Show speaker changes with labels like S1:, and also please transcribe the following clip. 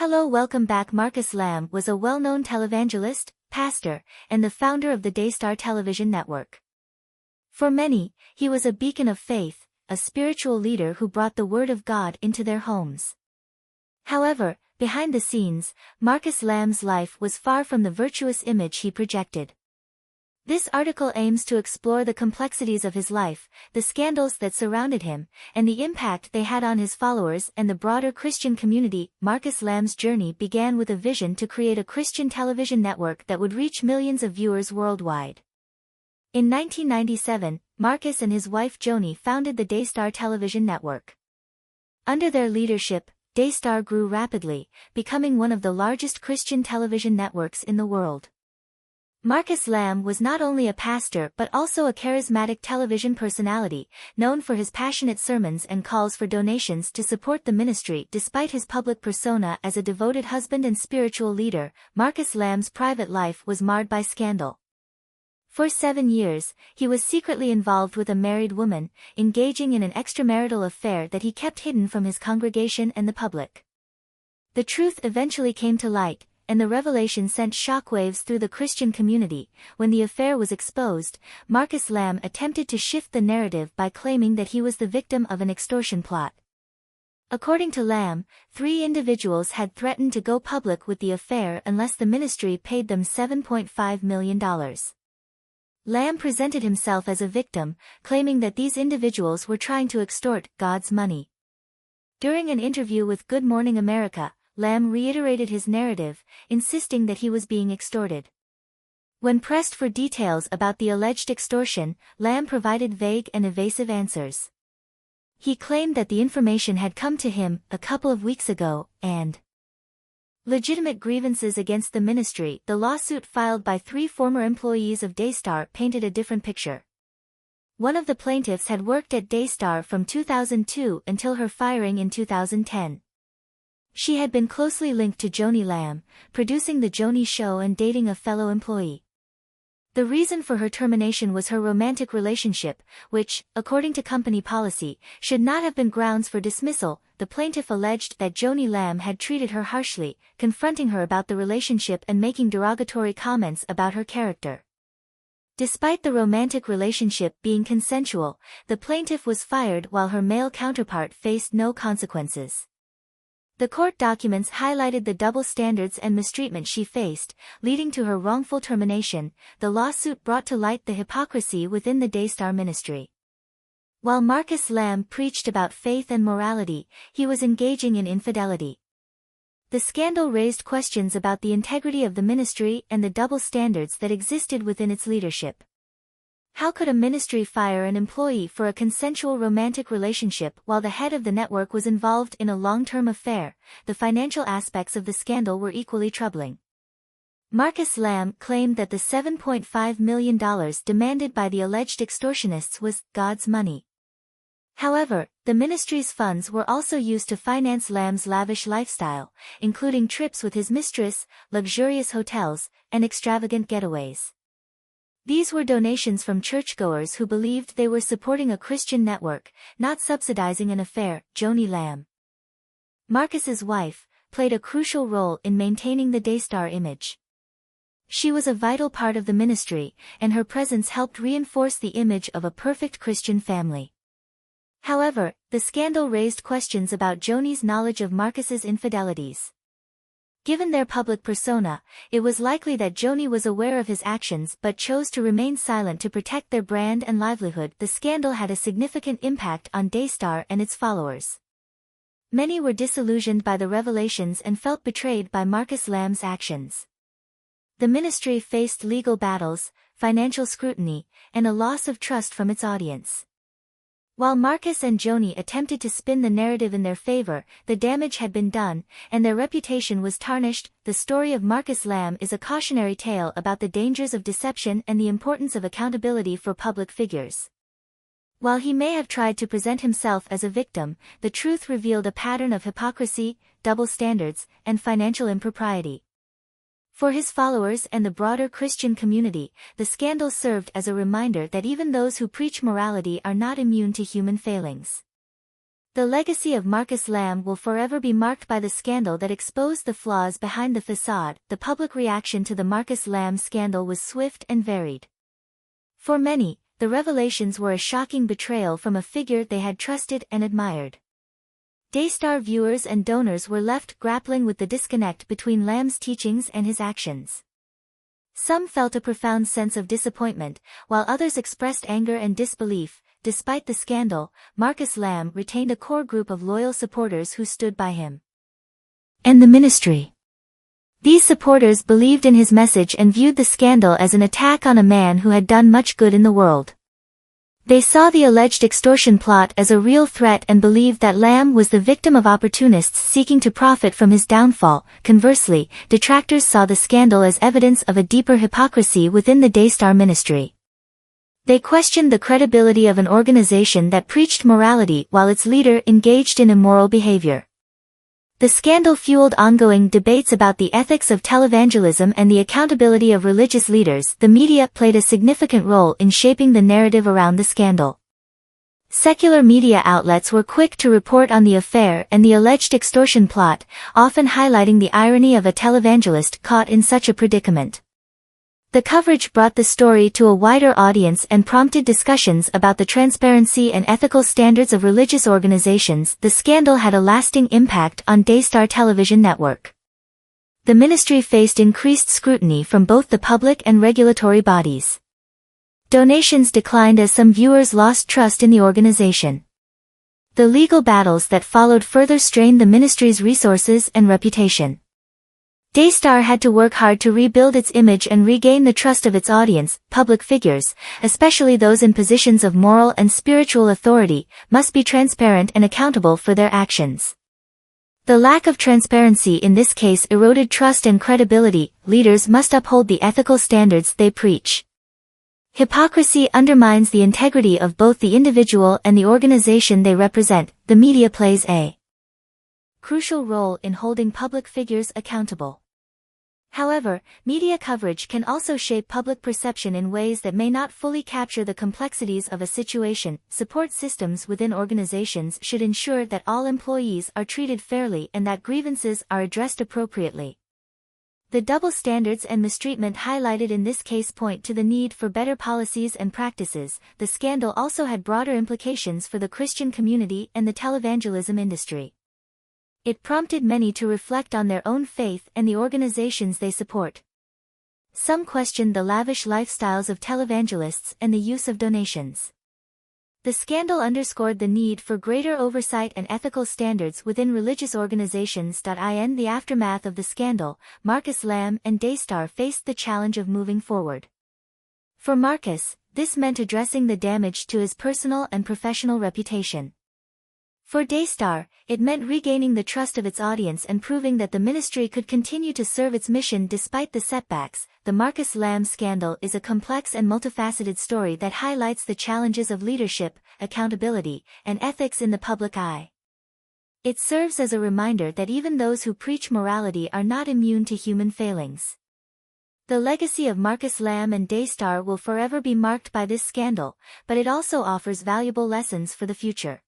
S1: Hello, welcome back. Marcus Lamb was a well-known televangelist, pastor, and the founder of the Daystar Television Network. For many, he was a beacon of faith, a spiritual leader who brought the Word of God into their homes. However, behind the scenes, Marcus Lamb's life was far from the virtuous image he projected. This article aims to explore the complexities of his life, the scandals that surrounded him, and the impact they had on his followers and the broader Christian community. Marcus Lamb's journey began with a vision to create a Christian television network that would reach millions of viewers worldwide. In 1997, Marcus and his wife Joni founded the Daystar Television Network. Under their leadership, Daystar grew rapidly, becoming one of the largest Christian television networks in the world. Marcus Lamb was not only a pastor but also a charismatic television personality, known for his passionate sermons and calls for donations to support the ministry. Despite his public persona as a devoted husband and spiritual leader, Marcus Lamb's private life was marred by scandal. For 7 years, he was secretly involved with a married woman, engaging in an extramarital affair that he kept hidden from his congregation and the public. The truth eventually came to light, and the revelation sent shockwaves through the Christian community. When the affair was exposed, Marcus Lamb attempted to shift the narrative by claiming that he was the victim of an extortion plot. According to Lamb, 3 individuals had threatened to go public with the affair unless the ministry paid them $7.5 million. Lamb presented himself as a victim, claiming that these individuals were trying to extort God's money. During an interview with Good Morning America, Lamb reiterated his narrative, insisting that he was being extorted. When pressed for details about the alleged extortion, Lamb provided vague and evasive answers. He claimed that the information had come to him a couple of weeks ago, and legitimate grievances against the ministry. The lawsuit filed by 3 former employees of Daystar painted a different picture. One of the plaintiffs had worked at Daystar from 2002 until her firing in 2010. She had been closely linked to Joni Lamb, producing The Joni Show and dating a fellow employee. The reason for her termination was her romantic relationship, which, according to company policy, should not have been grounds for dismissal. The plaintiff alleged that Joni Lamb had treated her harshly, confronting her about the relationship and making derogatory comments about her character. Despite the romantic relationship being consensual, the plaintiff was fired while her male counterpart faced no consequences. The court documents highlighted the double standards and mistreatment she faced, leading to her wrongful termination. The lawsuit brought to light the hypocrisy within the Daystar ministry. While Marcus Lamb preached about faith and morality, he was engaging in infidelity. The scandal raised questions about the integrity of the ministry and the double standards that existed within its leadership. How could a ministry fire an employee for a consensual romantic relationship while the head of the network was involved in a long-term affair? The financial aspects of the scandal were equally troubling. Marcus Lamb claimed that the $7.5 million demanded by the alleged extortionists was God's money. However, the ministry's funds were also used to finance Lamb's lavish lifestyle, including trips with his mistress, luxurious hotels, and extravagant getaways. These were donations from churchgoers who believed they were supporting a Christian network, not subsidizing an affair. Joni Lamb, Marcus's wife, played a crucial role in maintaining the Daystar image. She was a vital part of the ministry, and her presence helped reinforce the image of a perfect Christian family. However, the scandal raised questions about Joni's knowledge of Marcus's infidelities. Given their public persona, it was likely that Joni was aware of his actions but chose to remain silent to protect their brand and livelihood. The scandal had a significant impact on Daystar and its followers. Many were disillusioned by the revelations and felt betrayed by Marcus Lamb's actions. The ministry faced legal battles, financial scrutiny, and a loss of trust from its audience. While Marcus and Joni attempted to spin the narrative in their favor, the damage had been done, and their reputation was tarnished. The story of Marcus Lamb is a cautionary tale about the dangers of deception and the importance of accountability for public figures. While he may have tried to present himself as a victim, the truth revealed a pattern of hypocrisy, double standards, and financial impropriety. For his followers and the broader Christian community, the scandal served as a reminder that even those who preach morality are not immune to human failings. The legacy of Marcus Lamb will forever be marked by the scandal that exposed the flaws behind the facade. The public reaction to the Marcus Lamb scandal was swift and varied. For many, the revelations were a shocking betrayal from a figure they had trusted and admired. Daystar viewers and donors were left grappling with the disconnect between Lamb's teachings and his actions. Some felt a profound sense of disappointment, while others expressed anger and disbelief. Despite the scandal, Marcus Lamb retained a core group of loyal supporters who stood by him and the ministry. These supporters believed in his message and viewed the scandal as an attack on a man who had done much good in the world. They saw the alleged extortion plot as a real threat and believed that Lamb was the victim of opportunists seeking to profit from his downfall. Conversely, detractors saw the scandal as evidence of a deeper hypocrisy within the Daystar ministry. They questioned the credibility of an organization that preached morality while its leader engaged in immoral behavior. The scandal fueled ongoing debates about the ethics of televangelism and the accountability of religious leaders. The media played a significant role in shaping the narrative around the scandal. Secular media outlets were quick to report on the affair and the alleged extortion plot, often highlighting the irony of a televangelist caught in such a predicament. The coverage brought the story to a wider audience and prompted discussions about the transparency and ethical standards of religious organizations. The scandal had a lasting impact on Daystar Television Network. The ministry faced increased scrutiny from both the public and regulatory bodies. Donations declined as some viewers lost trust in the organization. The legal battles that followed further strained the ministry's resources and reputation. Daystar had to work hard to rebuild its image and regain the trust of its audience. Public figures, especially those in positions of moral and spiritual authority, must be transparent and accountable for their actions. The lack of transparency in this case eroded trust and credibility. Leaders must uphold the ethical standards they preach. Hypocrisy undermines the integrity of both the individual and the organization they represent. The media plays a crucial role in holding public figures accountable. However, media coverage can also shape public perception in ways that may not fully capture the complexities of a situation. Support systems within organizations should ensure that all employees are treated fairly and that grievances are addressed appropriately. The double standards and mistreatment highlighted in this case point to the need for better policies and practices. The scandal also had broader implications for the Christian community and the televangelism industry. It prompted many to reflect on their own faith and the organizations they support. Some questioned the lavish lifestyles of televangelists and the use of donations. The scandal underscored the need for greater oversight and ethical standards within religious organizations. In the aftermath of the scandal, Marcus Lamb and Daystar faced the challenge of moving forward. For Marcus, this meant addressing the damage to his personal and professional reputation. For Daystar, it meant regaining the trust of its audience and proving that the ministry could continue to serve its mission despite the setbacks. The Marcus Lamb scandal is a complex and multifaceted story that highlights the challenges of leadership, accountability, and ethics in the public eye. It serves as a reminder that even those who preach morality are not immune to human failings. The legacy of Marcus Lamb and Daystar will forever be marked by this scandal, but it also offers valuable lessons for the future.